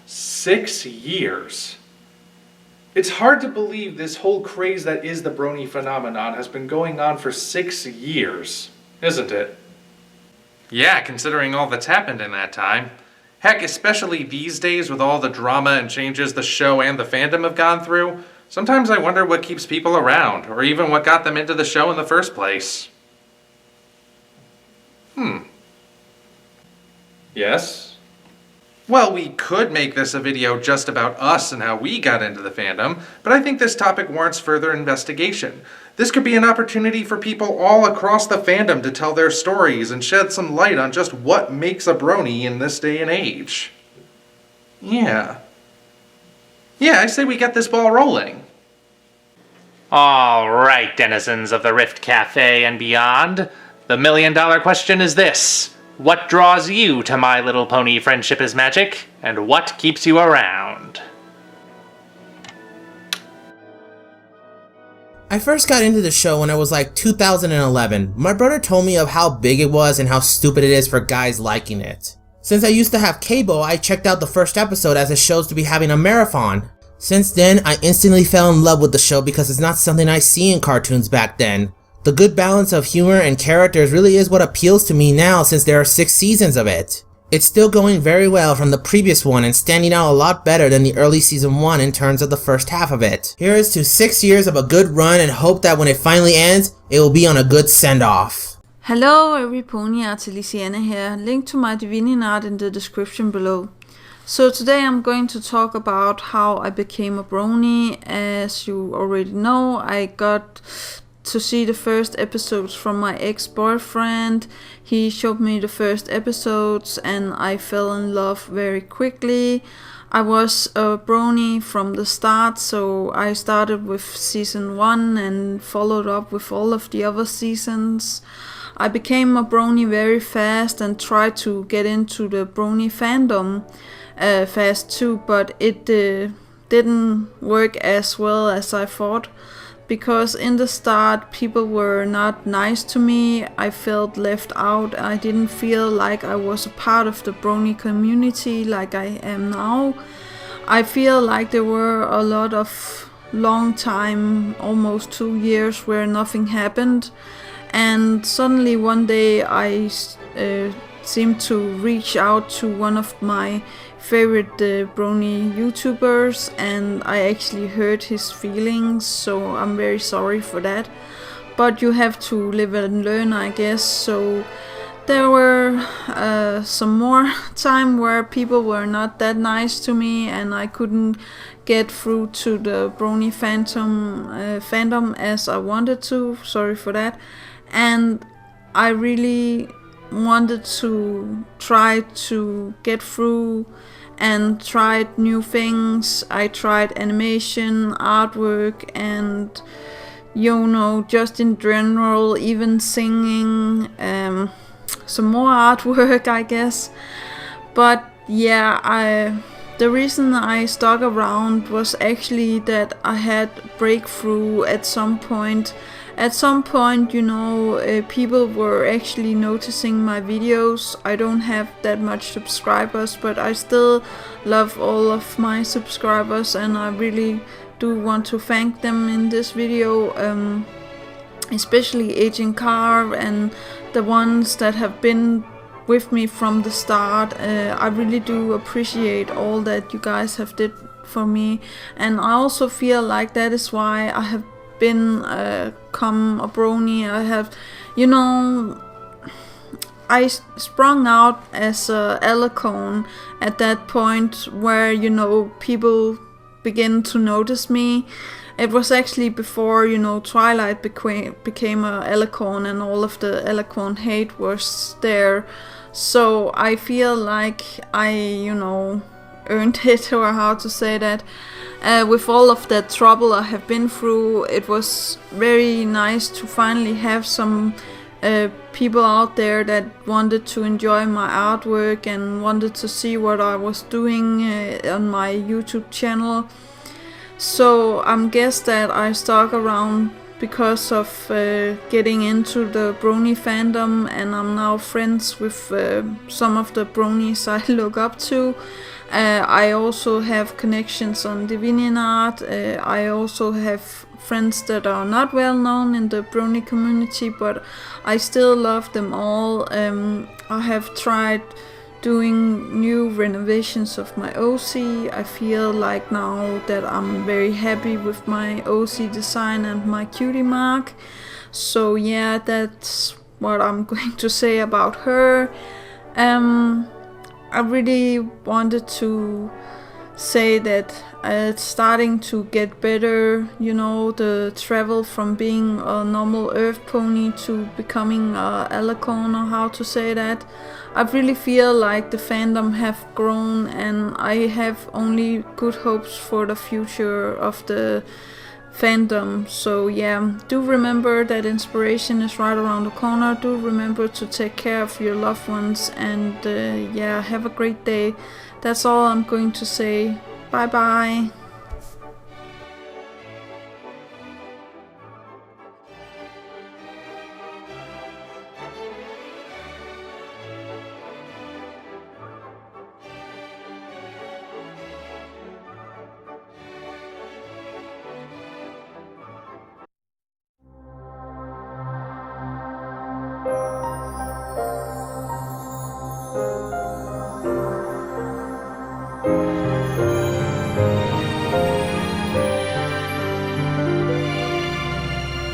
6 years. It's hard to believe this whole craze that is the Brony phenomenon has been going on for 6 years, isn't it? Yeah, considering all that's happened in that time. Heck, especially these days with all the drama and changes the show and the fandom have gone through, sometimes I wonder what keeps people around, or even what got them into the show in the first place. Yes? Well, we could make this a video just about us and how we got into the fandom, but I think this topic warrants further investigation. This could be an opportunity for people all across the fandom to tell their stories and shed some light on just what makes a Brony in this day and age. Yeah, I say we get this ball rolling. Alright, denizens of the Rift Cafe and beyond. The $1 million question is this. What draws you to My Little Pony Friendship is Magic, and what keeps you around? I first got into the show when I was like 2011. My brother told me of how big it was and how stupid it is for guys liking it. Since I used to have cable, I checked out the first episode as it shows to be having a marathon. Since then, I instantly fell in love with the show because it's not something I see in cartoons back then. The good balance of humor and characters really is what appeals to me now since there are 6 seasons of it. It's still going very well from the previous one and standing out a lot better than the early season 1 in terms of the first half of it. Here is to 6 years of a good run and hope that when it finally ends, it will be on a good send-off. Hello every pony artist here. Link to my divining art in the description below. So today I'm going to talk about how I became a Brony. As you already know, I got to see the first episodes from my ex-boyfriend. He showed me the first episodes and I fell in love very quickly. I was a Brony from the start, so I started with season 1 and followed up with all of the other seasons. I became a Brony very fast and tried to get into the Brony fandom fast too, but it didn't work as well as I thought. Because in the start people were not nice to me, I felt left out, I didn't feel like I was a part of the Brony community like I am now. I feel like there were a lot of long time, almost 2 years, where nothing happened. And suddenly one day I seemed to reach out to one of my favorite Brony YouTubers and I actually hurt his feelings, so I'm very sorry for that. But you have to live and learn, I guess. So there were some more time where people were not that nice to me and I couldn't get through to the Brony fandom as I wanted to. Sorry for that. And I really wanted to try to get through and tried new things. I tried animation, artwork, and just in general, even singing, some more artwork, I guess. But yeah, the reason I stuck around was actually that I had breakthrough at some point. At some point, people were actually noticing my videos. I don't have that much subscribers, but I still love all of my subscribers and I really do want to thank them in this video, especially Agent Carr and the ones that have been with me from the start. I really do appreciate all that you guys have did for me, and I also feel like that is why I have become a Brony. I have, I sprung out as a Alicorn at that point where, people begin to notice me. It was actually before, Twilight became a Alicorn and all of the Alicorn hate was there. So I feel like I, earned it, or how to say that. With all of that trouble I have been through, it was very nice to finally have some people out there that wanted to enjoy my artwork and wanted to see what I was doing on my YouTube channel. So I guess that I stuck around because of getting into the Brony fandom, and I'm now friends with some of the Bronies I look up to. I also have connections on DeviantArt. I also have friends that are not well known in the Brony community, but I still love them all. I have tried doing new renovations of my OC. I feel like now that I'm very happy with my OC design and my cutie mark. So yeah, that's what I'm going to say about her. I really wanted to say that it's starting to get better, you know, the travel from being a normal earth pony to becoming a alicorn, or how to say that. I really feel like the fandom have grown, and I have only good hopes for the future of the fandom. So yeah, do remember that inspiration is right around the corner. Do remember to take care of your loved ones, and yeah, have a great day. That's all I'm going to say. Bye bye.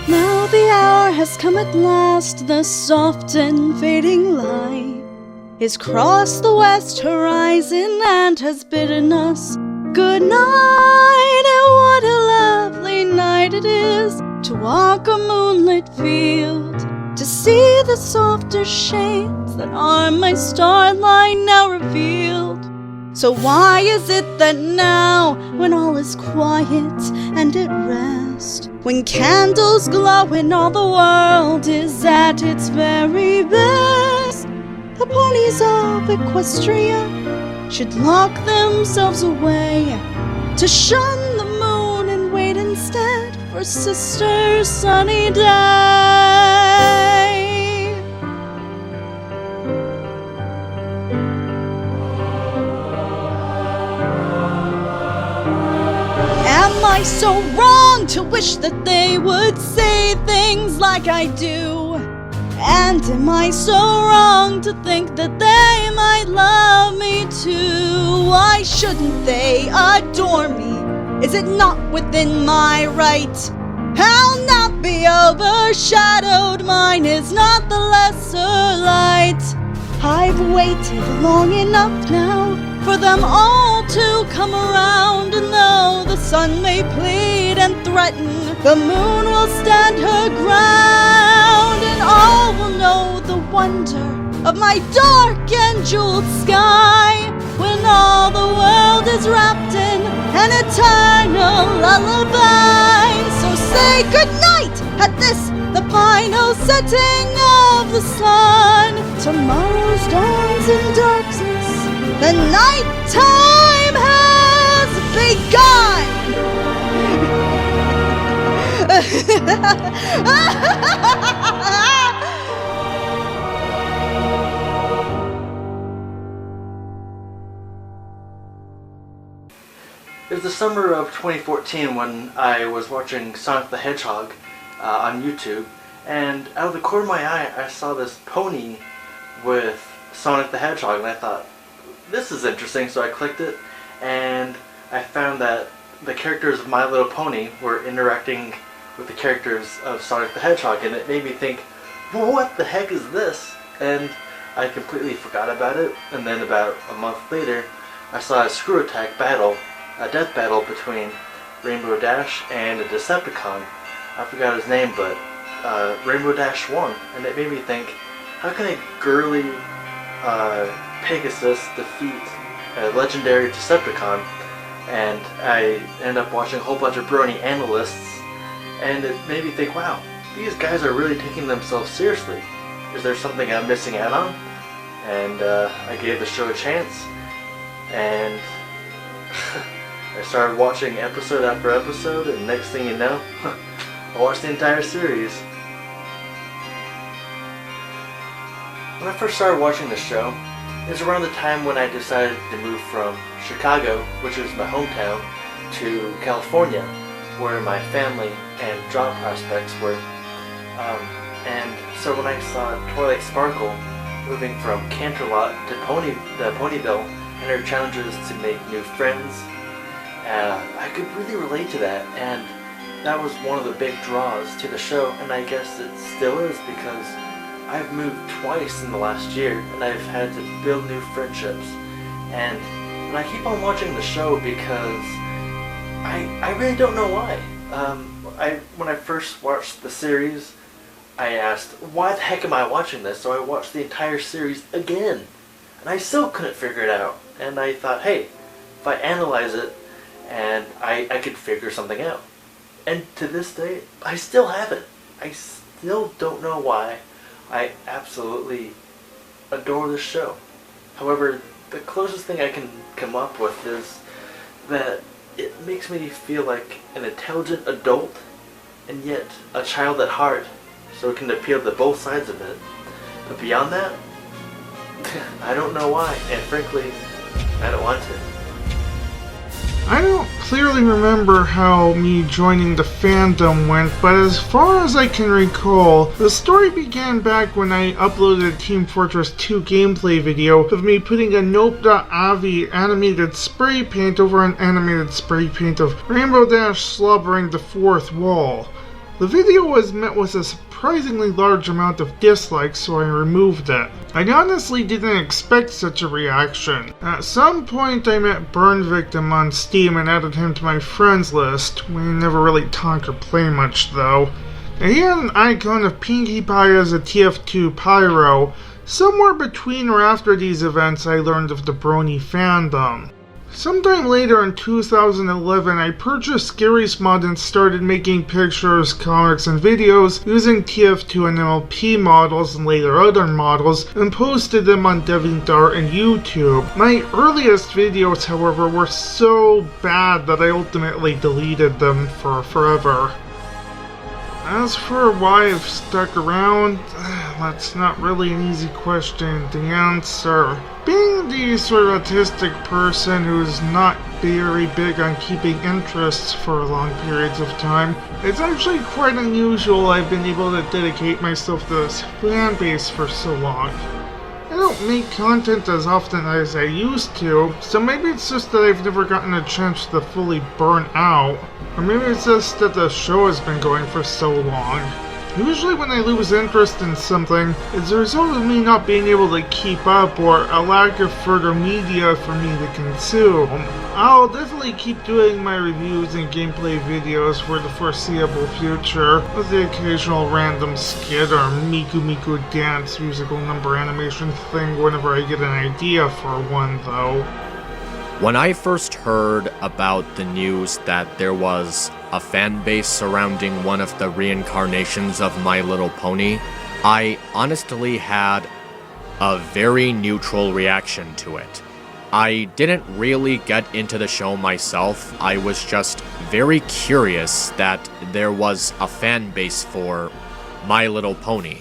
Now the hour has come at last, the soft and fading light is crossed the west horizon and has bidden us good night. And what a lovely night it is to walk a moonlit field, to see the softer shades that are my starlight now revealed. So why is it that now, when all is quiet and at rest, when candles glow and all the world is at its very best, the ponies of Equestria should lock themselves away to shun the moon and wait instead for Sister Sunny Day? Am I so wrong to wish that they would say things like I do? And am I so wrong to think that they might love me too? Why shouldn't they adore me? Is it not within my right? I'll not be overshadowed, mine is not the lesser light. I've waited long enough now for them all to come around, and though the sun may plead and threaten, the moon will stand her ground, and all will know the wonder of my dark and jeweled sky, when all the world is wrapped in an eternal lullaby. So say good night at this, the final setting of the sun. Tomorrow's dawns in darkness, the night time has begun. It was the summer of 2014 when I was watching Sonic the Hedgehog on YouTube, and out of the corner of my eye I saw this pony with Sonic the Hedgehog, and I thought, this is interesting, so I clicked it, and I found that the characters of My Little Pony were interacting with the characters of Sonic the Hedgehog, and it made me think, well, what the heck is this? And I completely forgot about it, and then about a month later, I saw a Screw Attack battle, a death battle between Rainbow Dash and a Decepticon. I forgot his name, but Rainbow Dash won, and it made me think, how can a girly Pegasus defeat a legendary Decepticon? And I ended up watching a whole bunch of Brony analysts, and it made me think, wow, these guys are really taking themselves seriously. Is there something I'm missing out on? And I gave the show a chance, and I started watching episode after episode, and next thing you know, I watched the entire series. When I first started watching the show, it was around the time when I decided to move from Chicago, which is my hometown, to California, where my family and job prospects were. And so when I saw Twilight Sparkle moving from Canterlot to Ponyville and her challenges to make new friends, I could really relate to that, and that was one of the big draws to the show, and I guess it still is because I've moved twice in the last year, and I've had to build new friendships. And I keep on watching the show because I really don't know why. When I first watched the series, I asked, why the heck am I watching this? So I watched the entire series again, and I still couldn't figure it out. And I thought, hey, if I analyze it, and I could figure something out. And to this day, I still haven't. I still don't know why. I absolutely adore this show. However, the closest thing I can come up with is that it makes me feel like an intelligent adult and yet a child at heart, so it can appeal to both sides of it. But beyond that, I don't know why, and frankly, I don't want to. I don't clearly remember how me joining the fandom went, but as far as I can recall, the story began back when I uploaded a Team Fortress 2 gameplay video of me putting a Nope.Avi animated spray paint over an animated spray paint of Rainbow Dash slobbering the fourth wall. The video was met with a surprisingly large amount of dislikes, so I removed it. I honestly didn't expect such a reaction. At some point I met Burn Victim on Steam and added him to my friends list. We never really talk or play much though. And he had an icon of Pinkie Pie as a TF2 Pyro. Somewhere between or after these events I learned of the Brony fandom. Sometime later in 2011, I purchased Scary's Mod and started making pictures, comics, and videos using TF2 and MLP models and later other models, and posted them on DeviantArt and YouTube. My earliest videos, however, were so bad that I ultimately deleted them for forever. As for why I've stuck around, that's not really an easy question to answer. Being the sort of autistic person who's not very big on keeping interests for long periods of time, it's actually quite unusual I've been able to dedicate myself to this fan base for so long. I don't make content as often as I used to, so maybe it's just that I've never gotten a chance to fully burn out. Or maybe it's just that the show has been going for so long. Usually when I lose interest in something, it's a result of me not being able to keep up or a lack of further media for me to consume. I'll definitely keep doing my reviews and gameplay videos for the foreseeable future, with the occasional random skit or Miku Miku dance musical number animation thing whenever I get an idea for one though. When I first heard about the news that there was a fan base surrounding one of the reincarnations of My Little Pony, I honestly had a very neutral reaction to it. I didn't really get into the show myself. I was just very curious that there was a fan base for My Little Pony.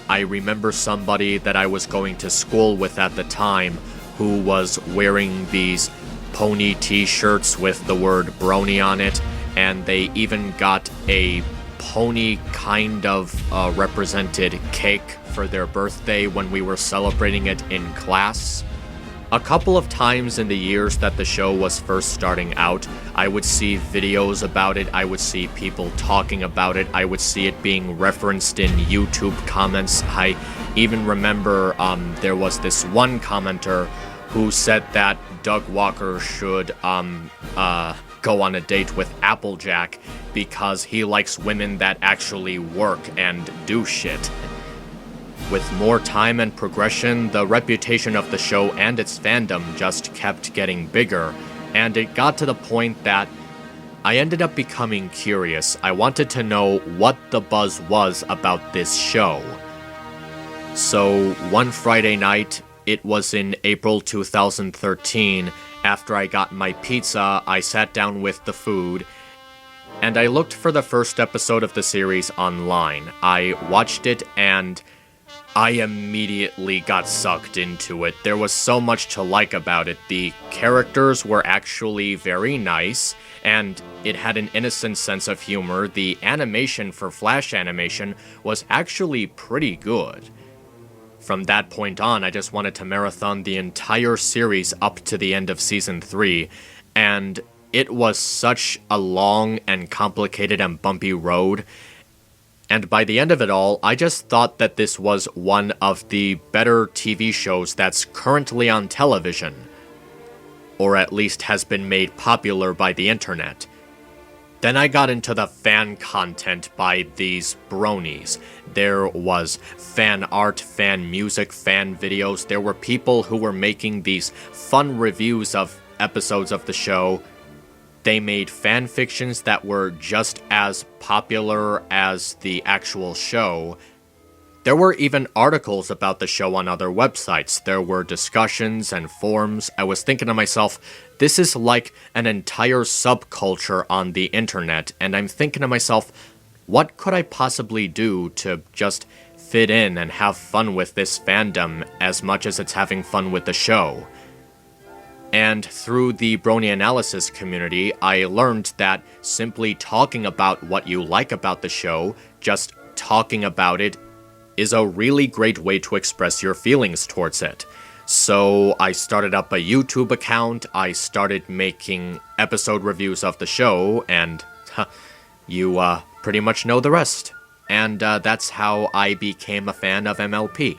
I remember somebody that I was going to school with at the time who was wearing these pony t-shirts with the word Brony on it, and they even got a pony kind of represented cake for their birthday when we were celebrating it in class. A couple of times in the years that the show was first starting out, I would see videos about it, I would see people talking about it, I would see it being referenced in YouTube comments. I even remember there was this one commenter who said that Doug Walker should go on a date with Applejack because he likes women that actually work and do shit. With more time and progression, the reputation of the show and its fandom just kept getting bigger, and it got to the point that I ended up becoming curious. I wanted to know what the buzz was about this show. So one Friday night, it was in April 2013, after I got my pizza, I sat down with the food, and I looked for the first episode of the series online. I watched it and I immediately got sucked into it. There was so much to like about it. The characters were actually very nice, and it had an innocent sense of humor. The animation for Flash animation was actually pretty good. From that point on, I just wanted to marathon the entire series up to the end of Season 3, and it was such a long and complicated and bumpy road. And by the end of it all, I just thought that this was one of the better TV shows that's currently on television, or at least has been made popular by the internet. Then I got into the fan content by these bronies. There was fan art, fan music, fan videos. There were people who were making these fun reviews of episodes of the show. They made fan fictions that were just as popular as the actual show. There were even articles about the show on other websites. There were discussions and forums. I was thinking to myself, this is like an entire subculture on the internet, and I'm thinking to myself, what could I possibly do to just fit in and have fun with this fandom as much as it's having fun with the show? And through the Brony analysis community, I learned that simply talking about what you like about the show, just talking about it, is a really great way to express your feelings towards it. So I started up a YouTube account, I started making episode reviews of the show, and you pretty much know the rest. And that's how I became a fan of MLP.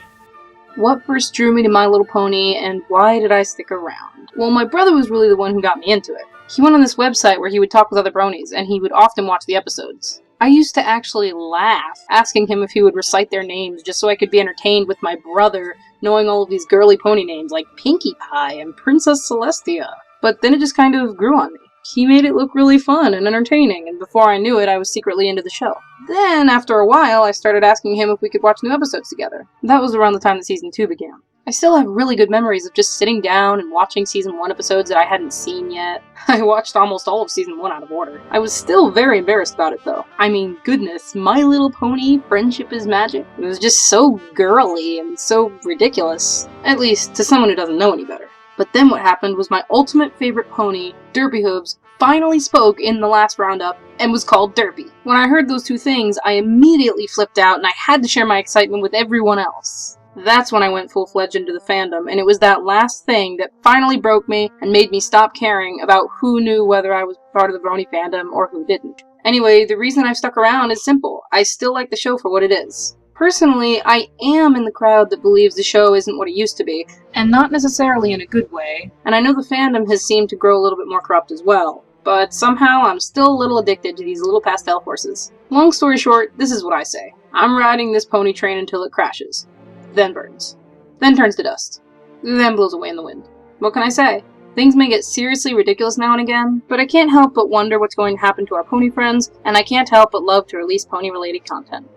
What first drew me to My Little Pony, and why did I stick around? Well, my brother was really the one who got me into it. He went on this website where he would talk with other bronies, and he would often watch the episodes. I used to actually laugh, asking him if he would recite their names just so I could be entertained with my brother, knowing all of these girly pony names like Pinkie Pie and Princess Celestia. But then it just kind of grew on me. He made it look really fun and entertaining, and before I knew it, I was secretly into the show. Then, after a while, I started asking him if we could watch new episodes together. That was around the time that Season 2 began. I still have really good memories of just sitting down and watching Season 1 episodes that I hadn't seen yet. I watched almost all of Season 1 out of order. I was still very embarrassed about it, though. I mean, goodness, My Little Pony, Friendship is Magic. It was just so girly and so ridiculous. At least, to someone who doesn't know any better. But then what happened was my ultimate favorite pony, Derpy Hooves, finally spoke in the last roundup and was called Derpy. When I heard those two things, I immediately flipped out and I had to share my excitement with everyone else. That's when I went full-fledged into the fandom, and it was that last thing that finally broke me and made me stop caring about who knew whether I was part of the Brony fandom or who didn't. Anyway, the reason I've stuck around is simple. I still like the show for what it is. Personally, I am in the crowd that believes the show isn't what it used to be, and not necessarily in a good way, and I know the fandom has seemed to grow a little bit more corrupt as well, but somehow I'm still a little addicted to these little pastel horses. Long story short, this is what I say. I'm riding this pony train until it crashes, then burns, then turns to dust, then blows away in the wind. What can I say? Things may get seriously ridiculous now and again, but I can't help but wonder what's going to happen to our pony friends, and I can't help but love to release pony-related content.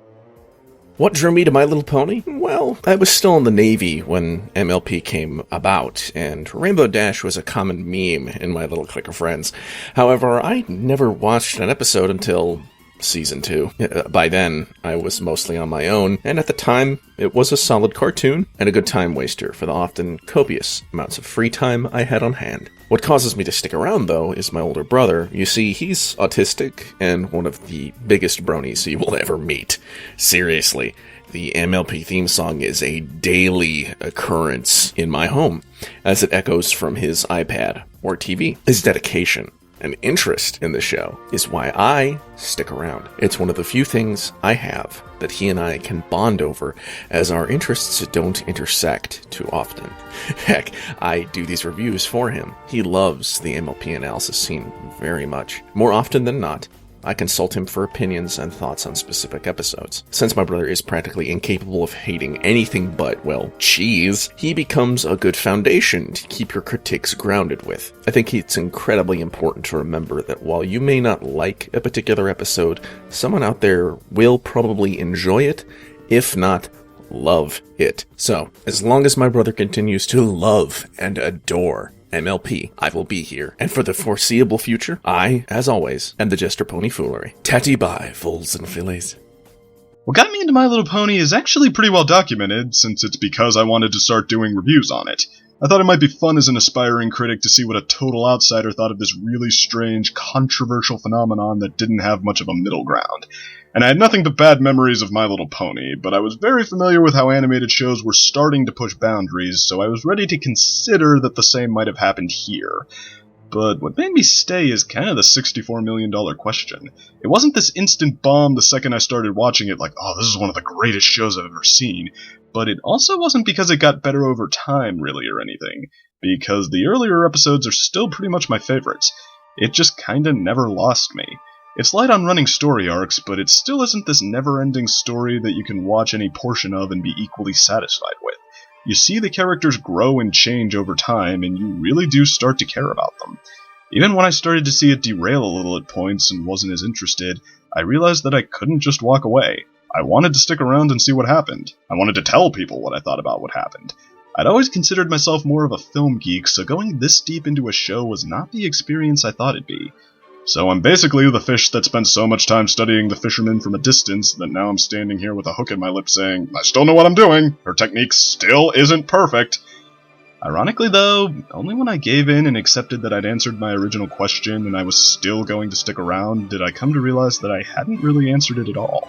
What drew me to My Little Pony? Well, I was still in the Navy when MLP came about, and Rainbow Dash was a common meme in my little clique of friends. However, I never watched an episode until Season 2. By then, I was mostly on my own, and at the time, it was a solid cartoon and a good time waster for the often copious amounts of free time I had on hand. What causes me to stick around, though, is my older brother. You see, he's autistic and one of the biggest bronies you will ever meet. Seriously, the MLP theme song is a daily occurrence in my home, as it echoes from his iPad or TV. His dedication and interest in the show is why I stick around. It's one of the few things I have that he and I can bond over, as our interests don't intersect too often. Heck, I do these reviews for him. He loves the MLP analysis scene very much. More often than not, I consult him for opinions and thoughts on specific episodes. Since my brother is practically incapable of hating anything but, well, cheese, he becomes a good foundation to keep your critiques grounded with. I think it's incredibly important to remember that while you may not like a particular episode, someone out there will probably enjoy it, if not love it. So, as long as my brother continues to love and adore MLP. I will be here. And for the foreseeable future, I, as always, am the Jester Pony Phoolery. Tatty bye, foals and fillies. What got me into My Little Pony is actually pretty well documented, since it's because I wanted to start doing reviews on it. I thought it might be fun as an aspiring critic to see what a total outsider thought of this really strange, controversial phenomenon that didn't have much of a middle ground. And I had nothing but bad memories of My Little Pony, but I was very familiar with how animated shows were starting to push boundaries, so I was ready to consider that the same might have happened here. But what made me stay is kind of the $64 million question. It wasn't this instant bomb the second I started watching it like, oh, this is one of the greatest shows I've ever seen. But it also wasn't because it got better over time, really, or anything. Because the earlier episodes are still pretty much my favorites. It just kinda never lost me. It's light on running story arcs, but it still isn't this never-ending story that you can watch any portion of and be equally satisfied with. You see the characters grow and change over time, and you really do start to care about them. Even when I started to see it derail a little at points and wasn't as interested, I realized that I couldn't just walk away. I wanted to stick around and see what happened. I wanted to tell people what I thought about what happened. I'd always considered myself more of a film geek, so going this deep into a show was not the experience I thought it'd be. So I'm basically the fish that spent so much time studying the fisherman from a distance that now I'm standing here with a hook in my lip saying, I still know what I'm doing, her technique still isn't perfect. Ironically though, only when I gave in and accepted that I'd answered my original question and I was still going to stick around did I come to realize that I hadn't really answered it at all.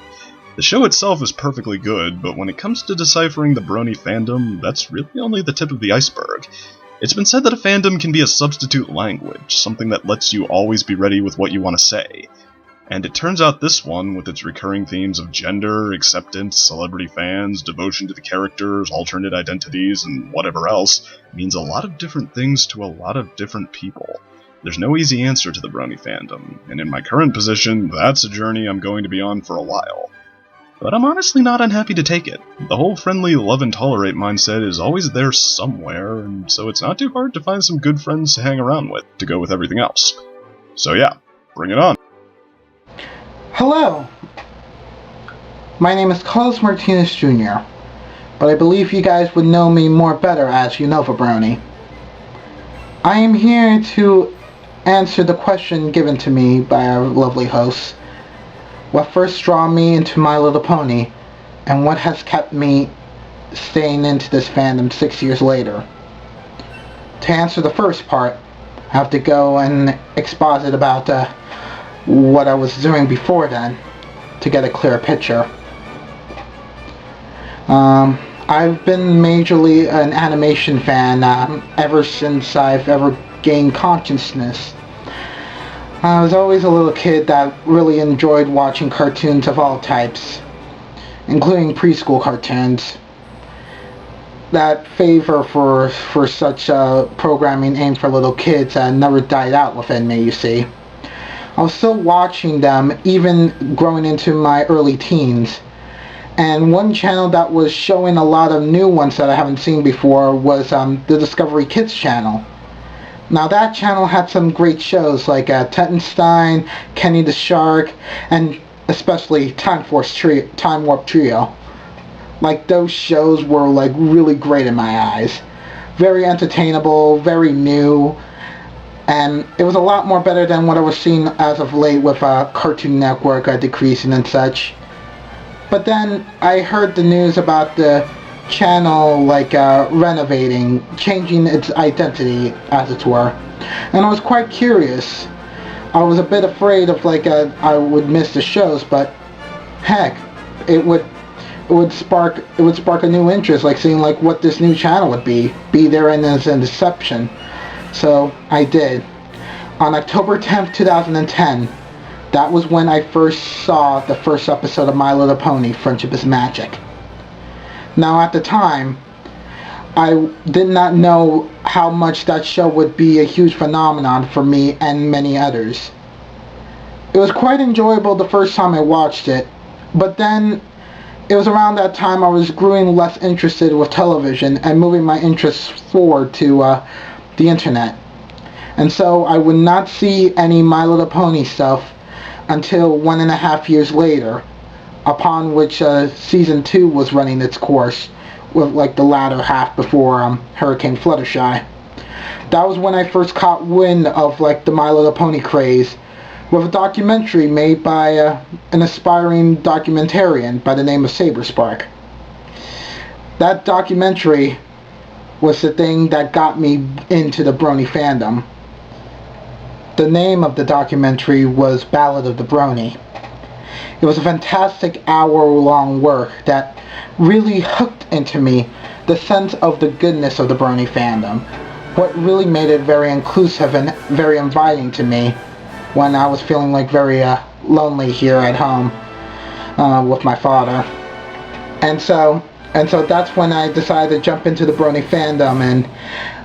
The show itself is perfectly good, but when it comes to deciphering the Brony fandom, that's really only the tip of the iceberg. It's been said that a fandom can be a substitute language, something that lets you always be ready with what you want to say. And it turns out this one, with its recurring themes of gender, acceptance, celebrity fans, devotion to the characters, alternate identities, and whatever else, means a lot of different things to a lot of different people. There's no easy answer to the Brony fandom, and in my current position, that's a journey I'm going to be on for a while. But I'm honestly not unhappy to take it. The whole friendly love and tolerate mindset is always there somewhere, and so it's not too hard to find some good friends to hang around with, to go with everything else. So yeah, bring it on. Hello! My name is Carlos Martinez Jr., but I believe you guys would know me more better as UnovaBrony. I am here to answer the question given to me by our lovely hosts. What first drew me into My Little Pony, and what has kept me staying into this fandom 6 years later. To answer the first part, I have to go and exposit about what I was doing before then, to get a clearer picture. I've been majorly an animation fan ever since I've ever gained consciousness. I was always a little kid that really enjoyed watching cartoons of all types, including preschool cartoons. That favor for such programming aimed for little kids never died out within me, you see. I was still watching them, even growing into my early teens. And one channel that was showing a lot of new ones that I haven't seen before was the Discovery Kids channel. Now that channel had some great shows like Tettenstein, Kenny the Shark, and especially Time Warp Trio. Like, those shows were like really great in my eyes. Very entertainable, very new, and it was a lot more better than what I was seeing as of late with Cartoon Network decreasing and such. But then I heard the news about the channel renovating, changing its identity, as it were, and I was quite curious. I was a bit afraid of I would miss the shows, but heck, it would spark a new interest, seeing what this new channel would be there in its inception. So I did. On October 10th, 2010, that was when I first saw the first episode of My Little Pony, Friendship is Magic. Now at the time, I did not know how much that show would be a huge phenomenon for me and many others. It was quite enjoyable the first time I watched it, but then it was around that time I was growing less interested with television and moving my interests forward to the internet. And so I would not see any My Little Pony stuff until 1.5 years later, upon which season 2 was running its course, with the latter half before Hurricane Fluttershy. That was when I first caught wind of like the My Little Pony craze, with a documentary made by an aspiring documentarian by the name of Saberspark. That documentary was the thing that got me into the Brony fandom. The name of the documentary was Ballad of the Brony. It was a fantastic hour-long work that really hooked into me the sense of the goodness of the Brony fandom. What really made it very inclusive and very inviting to me when I was feeling like very lonely here at home with my father. And so that's when I decided to jump into the Brony fandom, and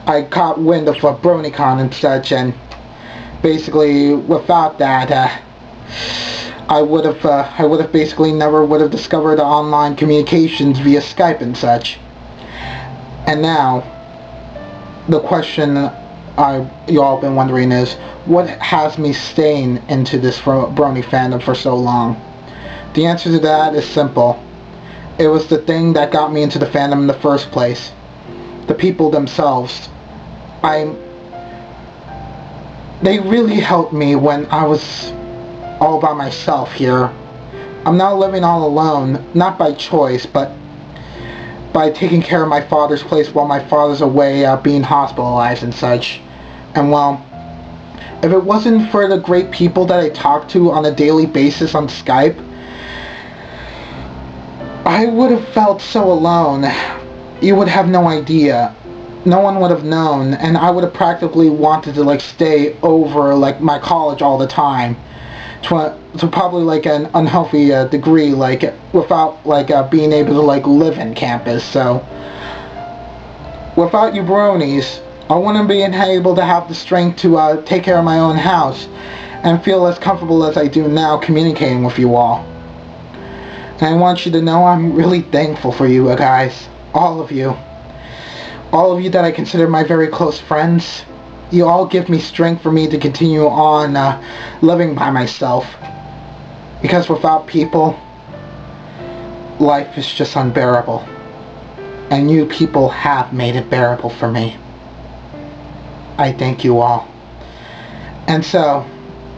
I caught wind of BronyCon and such, and basically without that I would have basically never would have discovered online communications via Skype and such. And now the question you all been wondering is, what has me staying into this Brony fandom for so long? The answer to that is simple. It was the thing that got me into the fandom in the first place. The people themselves. They really helped me when I was all by myself here. I'm now living all alone, not by choice, but by taking care of my father's place while my father's away being hospitalized and such. And well, if it wasn't for the great people that I talk to on a daily basis on Skype, I would have felt so alone. You would have no idea. No one would have known, and I would have practically wanted to like stay over like my college all the time to probably like an unhealthy degree, like without like being able to like live in campus. So without you bronies, I wouldn't be able to have the strength to take care of my own house and feel as comfortable as I do now communicating with you all. And I want you to know I'm really thankful for you guys, all of you that I consider my very close friends. You all give me strength for me to continue on living by myself, because without people, life is just unbearable, and you people have made it bearable for me. I thank you all. And so,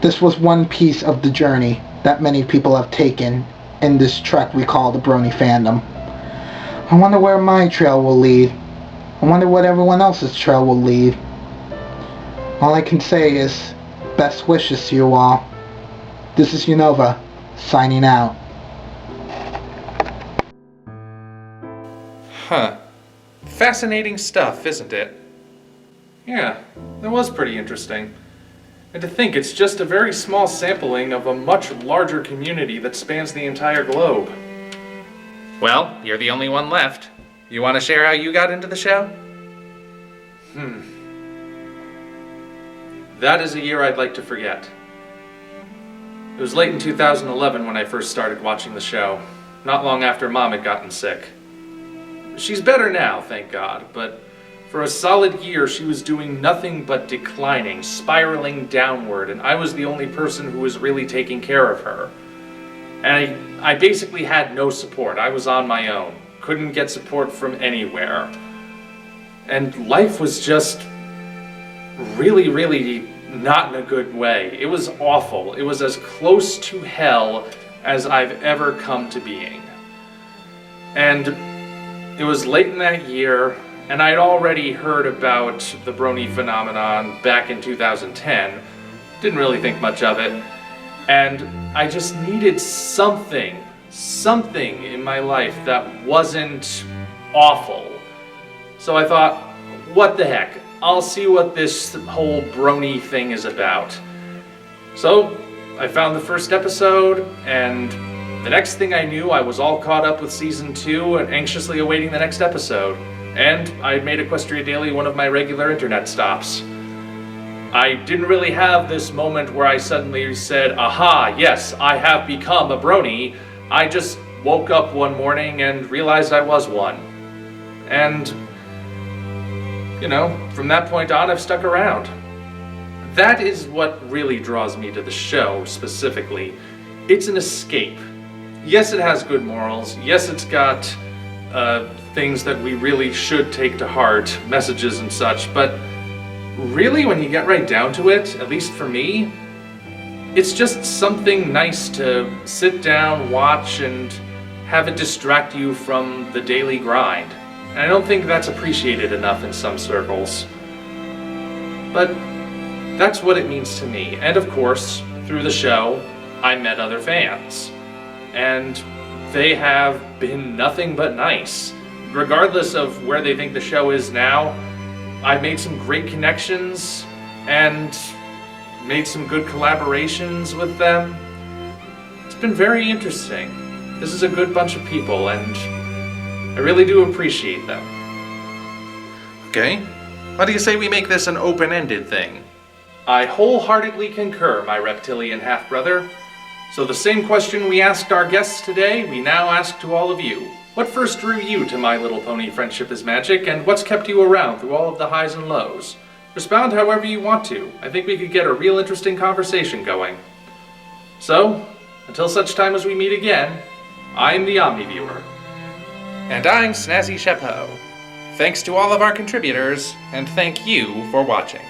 this was one piece of the journey that many people have taken in this trek we call the Brony fandom. I wonder where my trail will lead. I wonder what everyone else's trail will lead. All I can say is, best wishes to you all. This is Unova, signing out. Huh. Fascinating stuff, isn't it? Yeah, that was pretty interesting. And to think it's just a very small sampling of a much larger community that spans the entire globe. Well, you're the only one left. You want to share how you got into the show? That is a year I'd like to forget. It was late in 2011 when I first started watching the show, not long after Mom had gotten sick. She's better now, thank God, but for a solid year she was doing nothing but declining, spiraling downward, and I was the only person who was really taking care of her. And I basically had no support. I was on my own. Couldn't get support from anywhere. And life was just really, really not in a good way. It was awful. It was as close to hell as I've ever come to being. And it was late in that year, and I'd already heard about the Brony phenomenon back in 2010. Didn't really think much of it. And I just needed something in my life that wasn't awful. So I thought, what the heck? I'll see what this whole Brony thing is about. So I found the first episode, and the next thing I knew, I was all caught up with season 2 and anxiously awaiting the next episode. And I had made Equestria Daily one of my regular internet stops. I didn't really have this moment where I suddenly said, aha, yes, I have become a Brony. I just woke up one morning and realized I was one. And, you know, from that point on, I've stuck around. That is what really draws me to the show, specifically. It's an escape. Yes, it has good morals. Yes, it's got things that we really should take to heart, messages and such, but really, when you get right down to it, at least for me, it's just something nice to sit down, watch, and have it distract you from the daily grind. And I don't think that's appreciated enough in some circles. But that's what it means to me. And of course, through the show, I met other fans. And they have been nothing but nice. Regardless of where they think the show is now, I've made some great connections and made some good collaborations with them. It's been very interesting. This is a good bunch of people, and I really do appreciate them. Okay. Why do you say we make this an open-ended thing? I wholeheartedly concur, my reptilian half-brother. So the same question we asked our guests today, we now ask to all of you. What first drew you to My Little Pony Friendship is Magic, and what's kept you around through all of the highs and lows? Respond however you want to. I think we could get a real interesting conversation going. So, until such time as we meet again, I'm the OmniViewer. And I'm Snazzy Chapeau. Thanks to all of our contributors, and thank you for watching.